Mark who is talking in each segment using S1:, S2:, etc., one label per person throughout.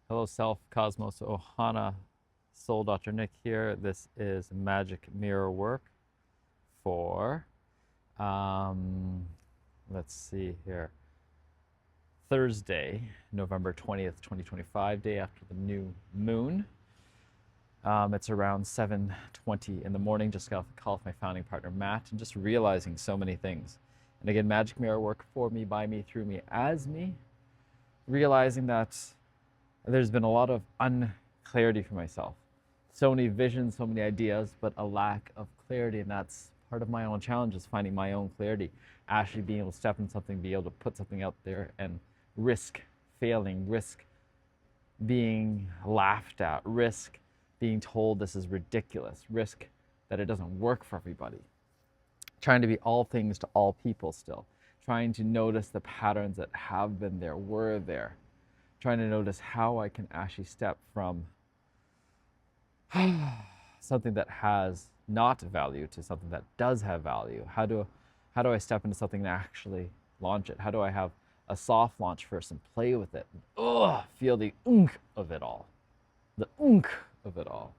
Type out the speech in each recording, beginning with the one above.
S1: Hello, Self, Cosmos, Ohana, Soul Dr. Nick here. This is Magic Mirror work for, um, let's see here, Thursday, November 20th, 2025, day after the new moon. It's around 7:20 in the morning. Just got off the call with my founding partner, Matt, and just realizing so many things. And again, Magic Mirror work for me, by me, through me, as me, realizing that there's been a lot of unclarity for myself. So many visions, so many ideas, but a lack of clarity. And that's part of my own challenge, is finding my own clarity, actually being able to step in something, be able to put something out there and risk failing, risk being laughed at, risk being told this is ridiculous, risk that it doesn't work for everybody. Trying to be all things to all people still. Trying to notice the patterns that have been there, were there, trying to notice how I can actually step from something that has not value to something that does have value. How do I step into something and actually launch it? How do I have a soft launch first and play with it? Feel the unk of it all. The unk of it all.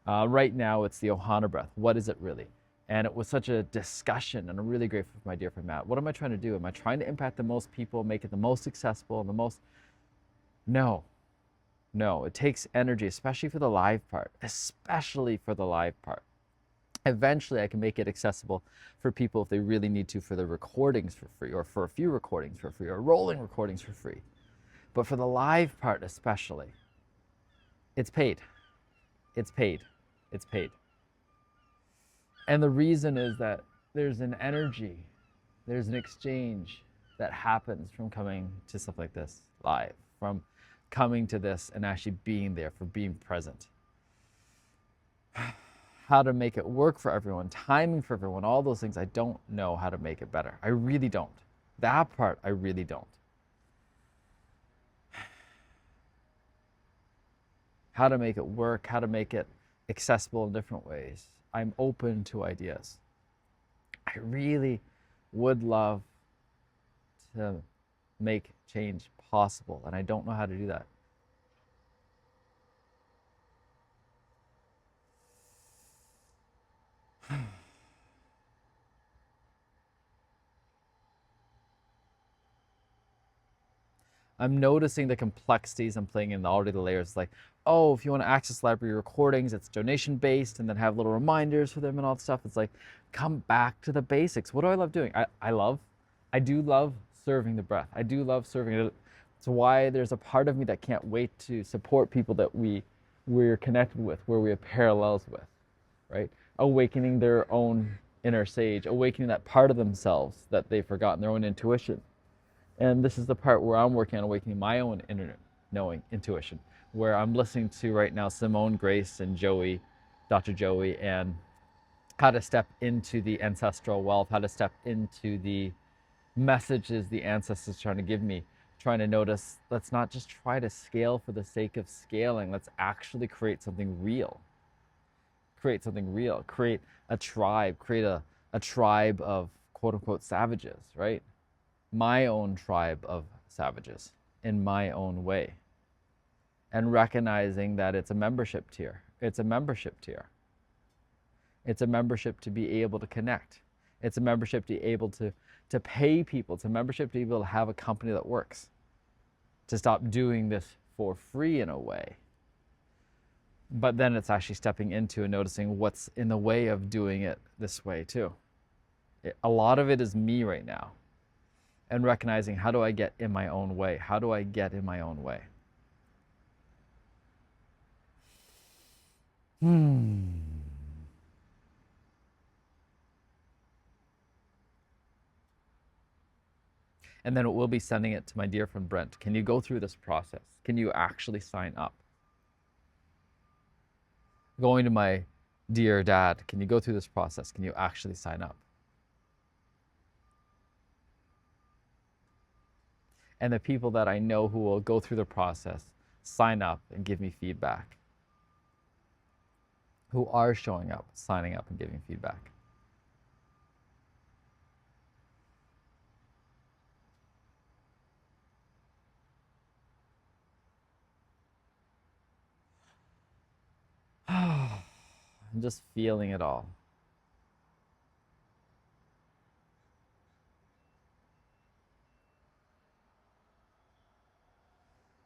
S1: Right now, it's the Ohana breath. What is it really? And it was such a discussion, and I'm really grateful for my dear friend Matt. What am I trying to do? Am I trying to impact the most people, make it the most accessible, and the most. No, no, it takes energy, especially for the live part, especially for the live part. Eventually, I can make it accessible for people if they really need to, for the recordings for free, or for a few recordings for free, or rolling recordings for free. But for the live part, especially, it's paid. It's paid. It's paid. And the reason is that there's an energy, there's an exchange that happens from coming to stuff like this live, from coming to this and actually being there, for being present. How to make it work for everyone, timing for everyone, all those things, I don't know how to make it better. I really don't. That part, I really don't. How to make it work, how to make it accessible in different ways. I'm open to ideas. I really would love to make change possible, and I don't know how to do that. I'm noticing the complexities. I'm playing in already the layers, like, oh, if you want to access library recordings, it's donation based, and then have little reminders for them and all that stuff. It's like, come back to the basics. What do I love doing? I do love serving the breath. I do love serving it. It's why there's a part of me that can't wait to support people that we're connected with, where we have parallels with, right? Awakening their own inner sage, awakening that part of themselves that they've forgotten, their own intuition. And this is the part where I'm working on awakening my own inner knowing, intuition, where I'm listening to right now Simone Grace and Joey, Dr. Joey, and how to step into the ancestral wealth, how to step into the messages the ancestors trying to give me, trying to notice, let's not just try to scale for the sake of scaling. Let's actually create something real. Create something real. Create a tribe. Create a tribe of quote unquote savages, right? My own tribe of savages in my own way, and recognizing that it's a membership tier. It's a membership tier. It's a membership to be able to connect. It's a membership to be able to pay people. It's a membership to be able to have a company that works. To stop doing this for free in a way. But then it's actually stepping into and noticing what's in the way of doing it this way too. A lot of it is me right now. And recognizing, how do I get in my own way? How do I get in my own way? And then we'll be sending it to my dear friend Brent. Can you go through this process? Can you actually sign up? Going to my dear dad, can you go through this process? Can you actually sign up? And the people that I know who will go through the process, sign up and give me feedback, who are showing up, signing up and giving feedback. and just feeling it all.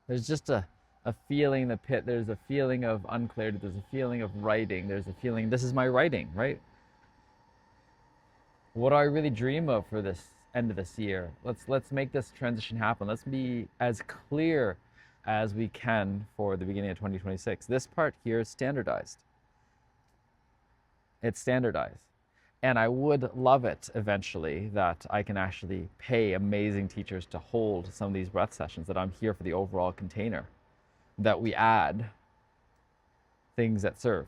S1: There's just a feeling in the pit. There's a feeling of unclarity. There's a feeling of writing. There's a feeling, this is my writing, right? What do I really dream of for this end of this year? Let's make this transition happen. Let's be as clear as we can for the beginning of 2026. This part here is standardized. It's standardized. And I would love it eventually that I can actually pay amazing teachers to hold some of these breath sessions, that I'm here for the overall container, that we add things that serve,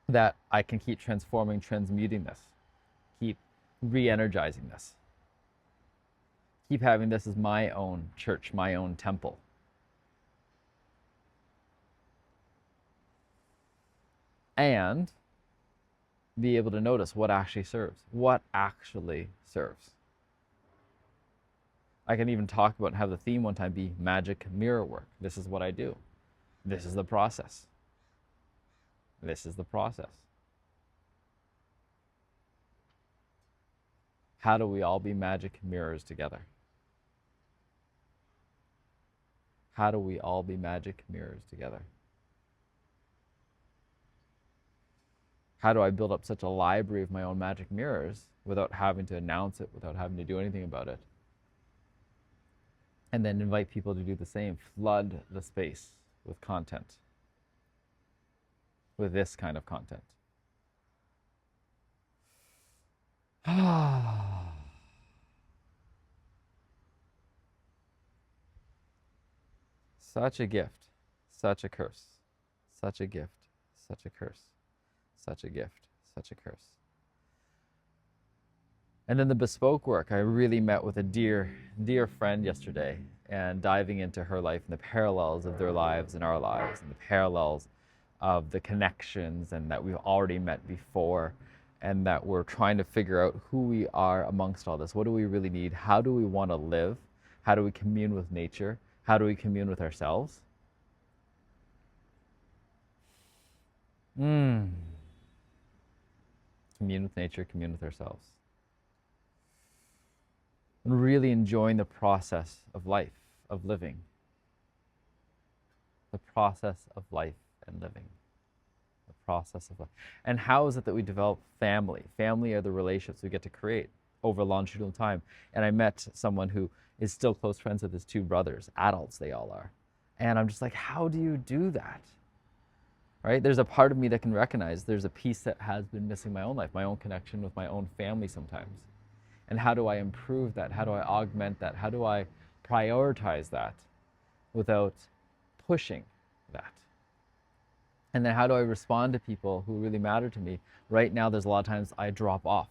S1: that I can keep transforming, transmuting this, keep re-energizing this, keep having this as my own church, my own temple. And be able to notice what actually serves. What actually serves. I can even talk about and have the theme one time be magic mirror work. This is what I do. This is the process. This is the process. How do we all be magic mirrors together? How do we all be magic mirrors together? How do I build up such a library of my own magic mirrors without having to announce it, without having to do anything about it? And then invite people to do the same. Flood the space with content, with this kind of content. Such a gift, such a curse, such a gift, such a curse. Such a gift, such a curse. And then the bespoke work, I really met with a dear, dear friend yesterday, and diving into her life and the parallels of their lives and our lives, and the parallels of the connections, and that we've already met before, and that we're trying to figure out who we are amongst all this. What do we really need? How do we want to live? How do we commune with nature? How do we commune with ourselves? Commune with nature, commune with ourselves. And really enjoying the process of life, of living. The process of life and living. The process of life. And how is it that we develop family? Family are the relationships we get to create over longitudinal time. And I met someone who is still close friends with his two brothers, adults they all are. And I'm just like, how do you do that? Right? There's a part of me that can recognize there's a piece that has been missing in my own life, my own connection with my own family sometimes. And how do I improve that? How do I augment that? How do I prioritize that without pushing that? And then how do I respond to people who really matter to me? Right now, there's a lot of times I drop off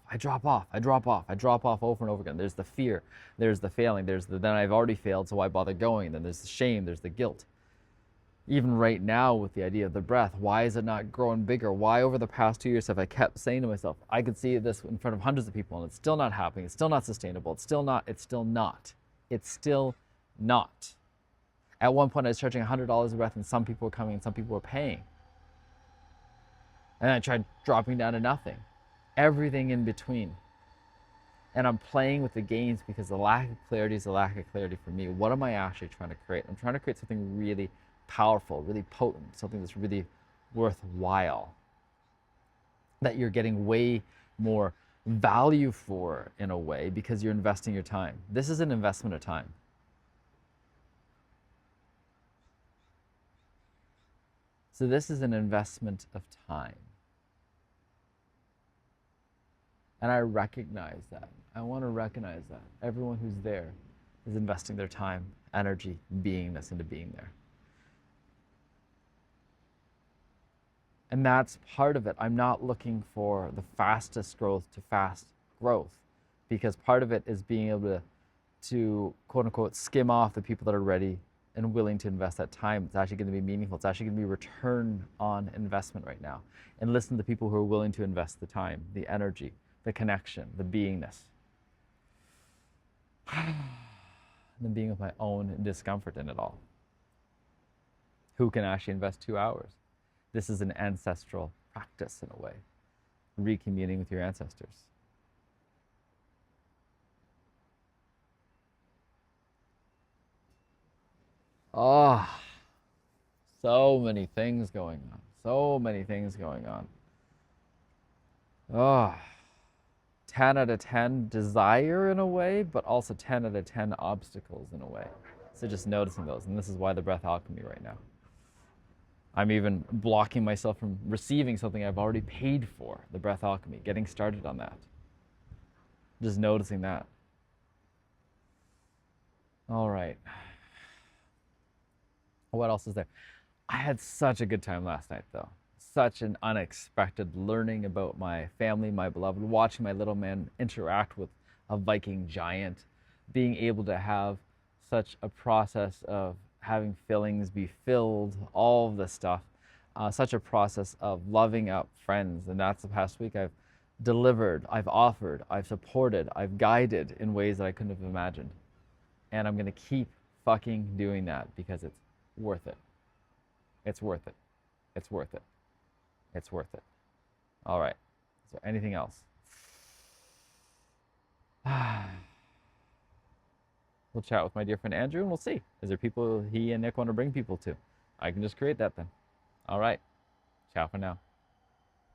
S1: over and over again. There's the fear, there's the failing, there's the then I've already failed, so why bother going? Then there's the shame, there's the guilt. Even right now with the idea of the breath, why is it not growing bigger? Why over the past 2 years have I kept saying to myself, I could see this in front of hundreds of people and it's still not happening, it's still not sustainable, it's still not. At one point I was charging $100 a breath and some people were coming and some people were paying. And I tried dropping down to nothing. Everything in between. And I'm playing with the gains because the lack of clarity is a lack of clarity for me. What am I actually trying to create? I'm trying to create something really powerful, really potent, something that's really worthwhile, that you're getting way more value for in a way because you're investing your time. This is an investment of time. So this is an investment of time. And I recognize that. I want to recognize that. Everyone who's there is investing their time, energy, beingness into being there. And that's part of it. I'm not looking for the fastest growth to fast growth, because part of it is being able to quote unquote skim off the people that are ready and willing to invest that time. It's actually going to be meaningful. It's actually going to be return on investment right now. And listen to the people who are willing to invest the time, the energy, the connection, the beingness. And then being with my own discomfort in it all. Who can actually invest 2 hours? This is an ancestral practice in a way, recommuning with your ancestors. Oh, so many things going on. So many things going on. Oh, 10 out of 10 desire in a way, but also 10 out of 10 obstacles in a way. So just noticing those. And this is why the breath alchemy right now. I'm even blocking myself from receiving something I've already paid for, the breath alchemy, getting started on that. Just noticing that. All right. What else is there? I had such a good time last night, though. Such an unexpected learning about my family, my beloved, watching my little man interact with a Viking giant, being able to have such a process of having fillings be filled, all of this stuff, such a process of loving up friends. And that's the past week I've delivered, I've offered, I've supported, I've guided in ways that I couldn't have imagined. And I'm going to keep fucking doing that because it's worth it. It's worth it. It's worth it. It's worth it. All right. Is there anything else? We'll chat with my dear friend Andrew and we'll see. Is there people he and Nick want to bring people to? I can just create that then. All right. Ciao for now.